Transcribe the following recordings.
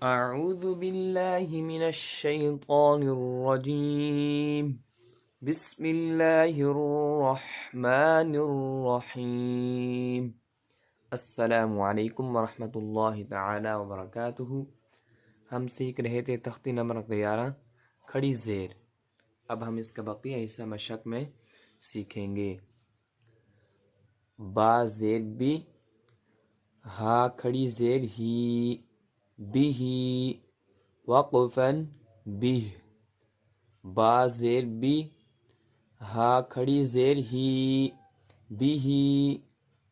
اعوذ باللہ من الشیطان الرجیم بسم اللہ الرحمن الرحیم السلام علیکم ورحمۃ اللہ تعالی وبرکاتہ۔ ہم سیکھ رہے تھے تختی نمبر 11 کھڑی زیر۔ اب ہم اس کا بقیہ حصہ مشق میں سیکھیں گے۔ با زیر بی، ہا کھڑی زیر ہی، بھی وقفاً بھی، با زیر بی، ہا کھڑی زیر ہی، بھی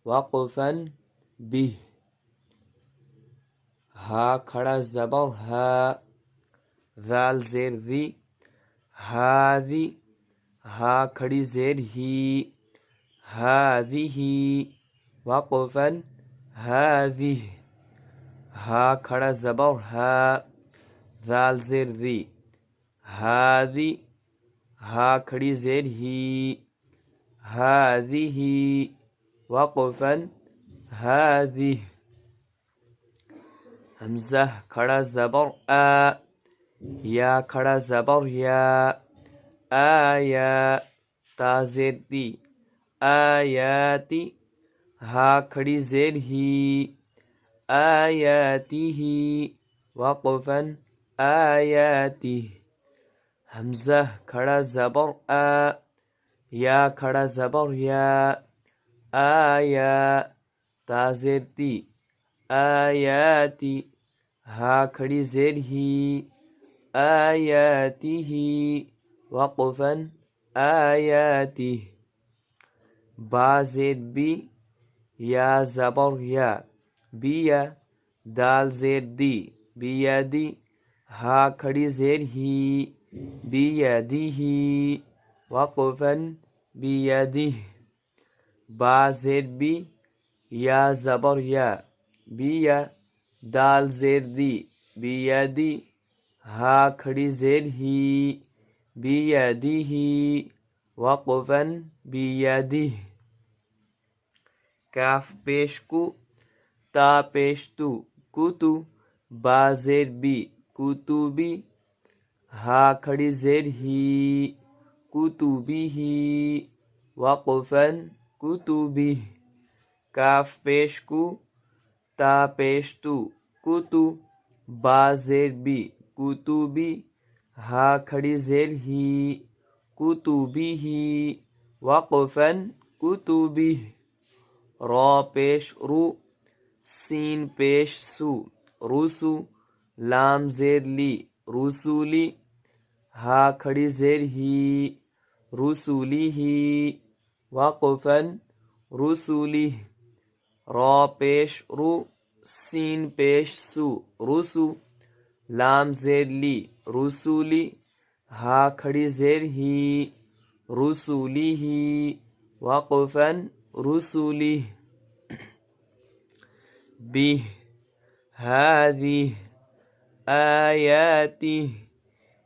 وقفاً بھی، ہا کھڑا زبر ہا، ذال زیر ذی، ہاذی، ہا کھڑی زیر ہی، ہاذی وقفاً ہاذی، ہا کھڑا زبر ہا، ذال زیر ذی، ہاذی، ہا کھڑی زیر ہی، ہاذی وقفاً ہاذی، حمزہ کھڑا زبر آ، یا کھڑا زبر یا، آیا، تا زیر تی، آیاتی، ہا کھڑی زیر ہی، آیاتی وقفاً آیاتی، حمزہ کھڑا زبر آ، یا کھڑا زبر یا، آیا، تا زیر تی، آیاتی، ہا کھڑی زیر ہی، آیاتی وقفاً آیاتی، با زیر بی، یا زبر یا، بیا، دال زیر دی، بیادی، ہا کھڑی زیر ہی، بیادی وقفاً بیادی، با زیر بی، یا زبر یا، بیا، دال زیر دی، بیادی، ہا کھڑی زیر ہی، بیادی وقفاً بیادی، کاف پیش کو، تا پیش تو، کتو، با زیر بی، کتبی، ہا کھڑی زیر ہی، کتبی وقفاً کتبی، کاف پیش کو، تا پیش تو، کتو، با زیر بی، کتبی، ہا کھڑی زیر ہی، کتبی وقفاً کتبی، را پیش رو، سین پیش سو، رسو، لام زیر لی، رسولی، ہا کھڑی زیر ہی، رسولی وقفاً رسولی، را پیش رو، سین پیش سو، رسو، لام زیر لی، رسولی، ہا کھڑی زیر ہی، رسولی وقفاً رسولی، بی، ہاذی، آیاتی،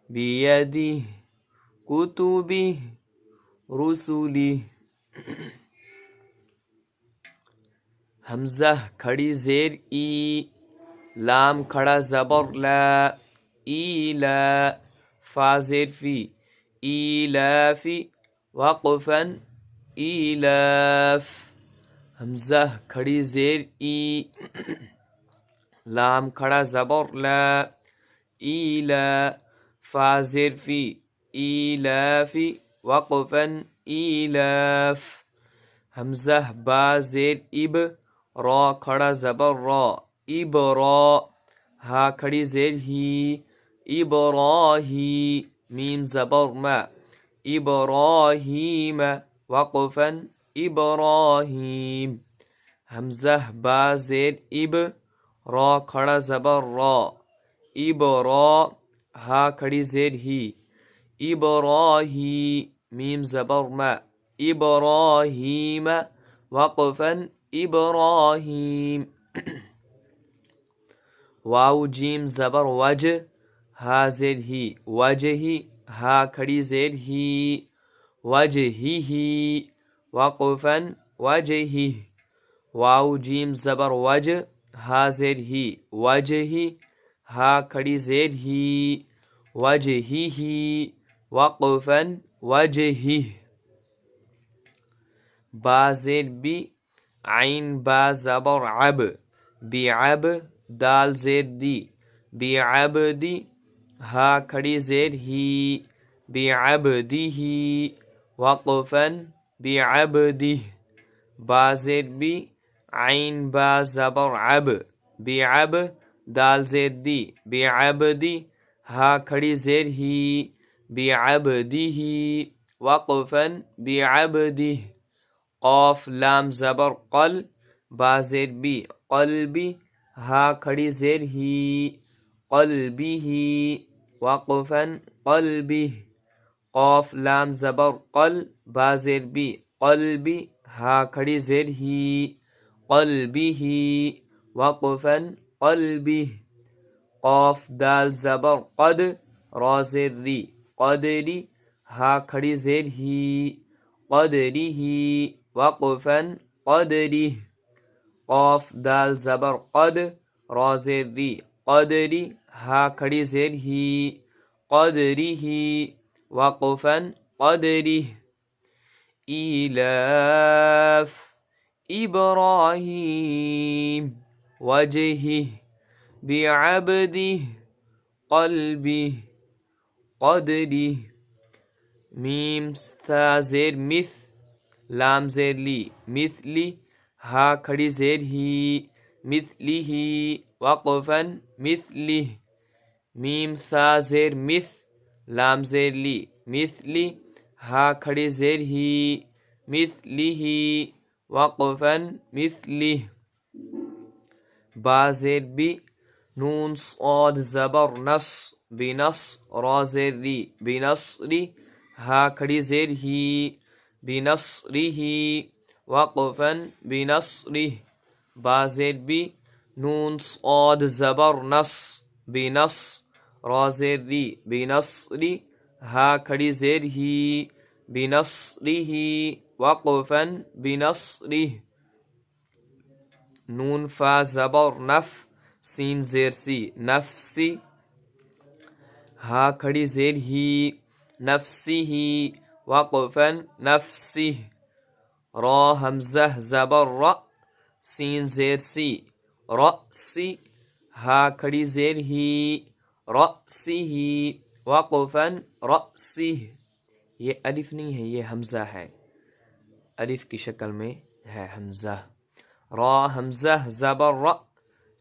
بیدی، کتبی، رسولی، حمزہ کھڑی زیر ای، لام کھڑا زبر لا، ایلا، فا زیر فی، ایلافی، وقفاً ایلاف، حمزہ کھڑی زیر ای، لام کھڑا زبر لا، ایلا، فا زیر فی، ایلافی، وقفاً ایلاف، حمزہ با زیر اب، را کھڑا زبر را، ابرا، ہا کھڑی زیر ہی، ابراہی، میم زبر ما، ابراہیم، وقفاً ابراہیم، حمزہ با زیر اب، را کھڑا زبر را، ابرا، ہا کھڑی زیر ہی، ابراہی، میم زبر ما، ابراہیم، وقفاً ابراہیم، واو جیم زبر وج، ہا زیر ہی، وجہی، ہا کھڑی زیر ہی، وجہی، وقفاً وجہی، واو جیم زبر وج، ہا زیر ہی، وجہی، ہا کھڑی زیر ہی وجہہ وقفا وجہہ با زیر بی عین با زبر عب بعب دال زیر دی بعبدی ہا کھڑی زیر ہی بعبدہ وقفا بعبدہ با زیر بی عین با زبر عب بعب دال زیر دی بعبدی ہا کھڑی زیر ہی بعبدہ وقفا بعبدہ قاف لام زبر قل با زیر بی قلبی ہا کھڑی زیر ہی قلبہ وقفا قلبہ قاف لام زبر قل با زیر بی قلبی ہا کھڑی زیر ہی قلبہ وقفا قلبہ قاف دال زبر قد را زیر ری قدری ہا کھڑی زیر ہی قدرہ وقفا قدرہ قاف دال زبر قد را زیر ری قدری ہا کھڑی زیر ہی قدرہ وقفا قدرہ ایلاف ابراہیم وجہہ بعبدہ قلبہ قدرہ میم تھا زیر مث لام زیر لی مثلی ہا کھڑی زیر ہی مثلہ وقفا مثلہ میم تھا زیر مث لام زیر لی مثلی ہا کھڑی زیر ہی مثلہ وقفا مثلہ با زیر بی نون صاد زبر نص بنص را زیر ری بنصری ہا کھڑی زیر ہی بنصرہ وقفا بنصرہ با زیر بی نون صاد زبر نص بنص را زیر ری بنصری ہا کھڑی زیر ہی بنصرہ وقفا بنصرہ نون فا زبر نف سین زیر سی نفسی ہا کھڑی زیر ہی نفسہ وقفا نفسہ را حمزہ زبر را سین زیر سی رأسی ہا کھڑی زیر ہی رأسہ وقفا رأسہ یہ الف نہیں ہے یہ حمزہ ہے الف کی شکل میں ہے حمزہ را حمزہ زبر را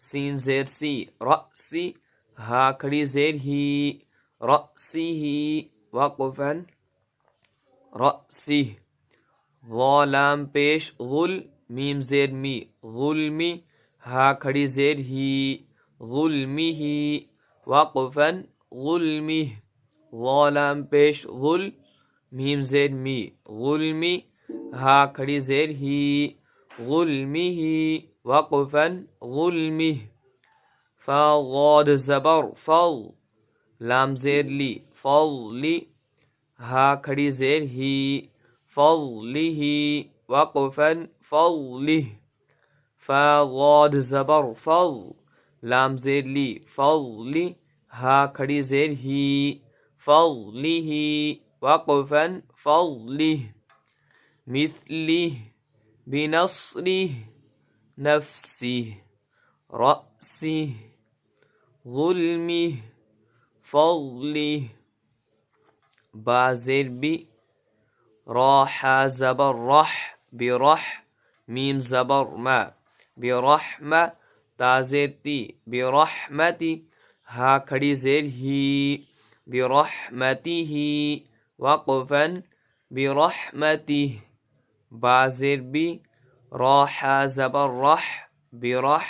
سین زیر سی رأسی ہا کھڑی زیر ہی رأسہ وقفا رأسہ ظا لام پیش غل میم زیر می ظلمی ہا کھڑی زیر ہی ظلمہ وقفا ظلمہ ظا لام پیش غل میم زیر می ظلمی ہا کھڑی زیر ہی ظلمہ وقفا ظلمہ فا غاد زبر فض لام زیر لی فضلی ہا کھڑی زیر ہی فضلہ وقفا فضلہ فا غاد زبر فض لام زیر لی فضلی ہا کھڑی زیر ہی فضلہ وقفا فضلہ مثلہ بنصرہ نفسہ رأسہ ظلمہ فضلہ با زیر بی راح زبر رح برح میم زبر ما برحمہ تا زیر تی برحمتی ہا کھڑی زیر ہی برحمتہ وقفا برحمتہ با زیر بی راح زبر رح برح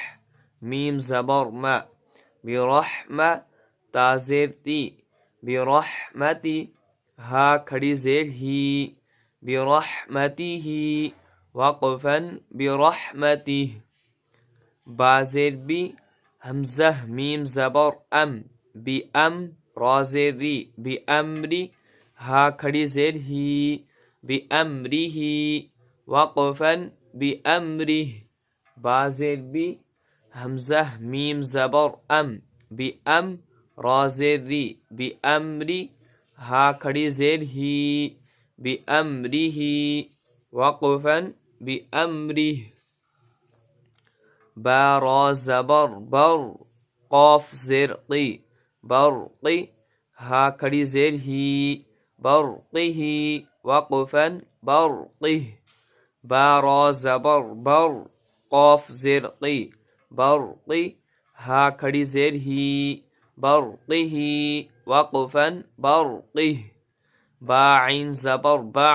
میم زبر ما برحمہ تا زیر تی برحمتی ہا کھڑی زیر ہی برحمتہ وقفا برحمتہ با زیر بی حمزہ میم زبر ام بی ام را زیر ری بی امری ہا کھڑی زیر ہی بی امرہ وقفا بی امرہ با زیر بی حمزہ میم زبر ام بِأَم را زیر ری بِأَمْری ہا کھڑی زیر ہی بِأَمْرِهِ وقفاً بِأَمْرِهِ با را زبر بر قاف زیر قی برقی ہا کھڑی زیر ہی برقه وقفاً برقه با را زبر بر قاف زیر قی برقی ہا کھڑی زیر ہی برقه وقفاً برقه با عین زبر با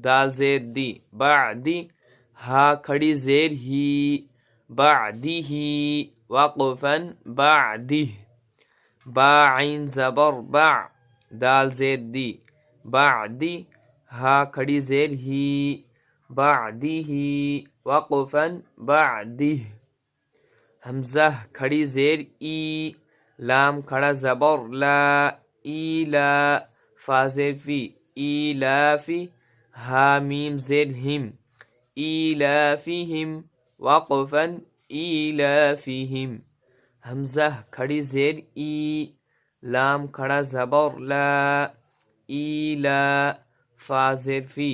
دال زیر دی بعدی ہا کھڑی زیر ہی بعده وقفاً بعده با عین زبر با دال زیر دی بعدی ہا کھڑی زیر ہی بعده وقفاً بعده حمزہ کھڑی زیر ای لام کھڑا زبر لا ایلا فا زیر فی ایلافی ہا میم زیر ہم ایلافیہم وقفاً ایلافیہم حمزہ کھڑی زیر ای لام کھڑا زبر لا ایلا فا زیر فی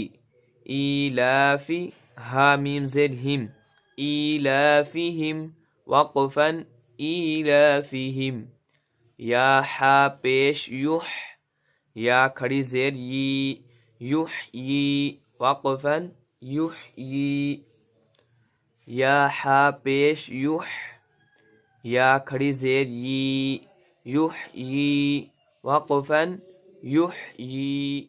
ایلافی ہا میم زیر ہم ایلافیہم وقفاً ایلافیہم یا حا پیش یح یا کھڑی زیر یی یحیی وقفاً یحیی یا حا پیش یح یا کھڑی زیر یی یحیی وقفاً یحیی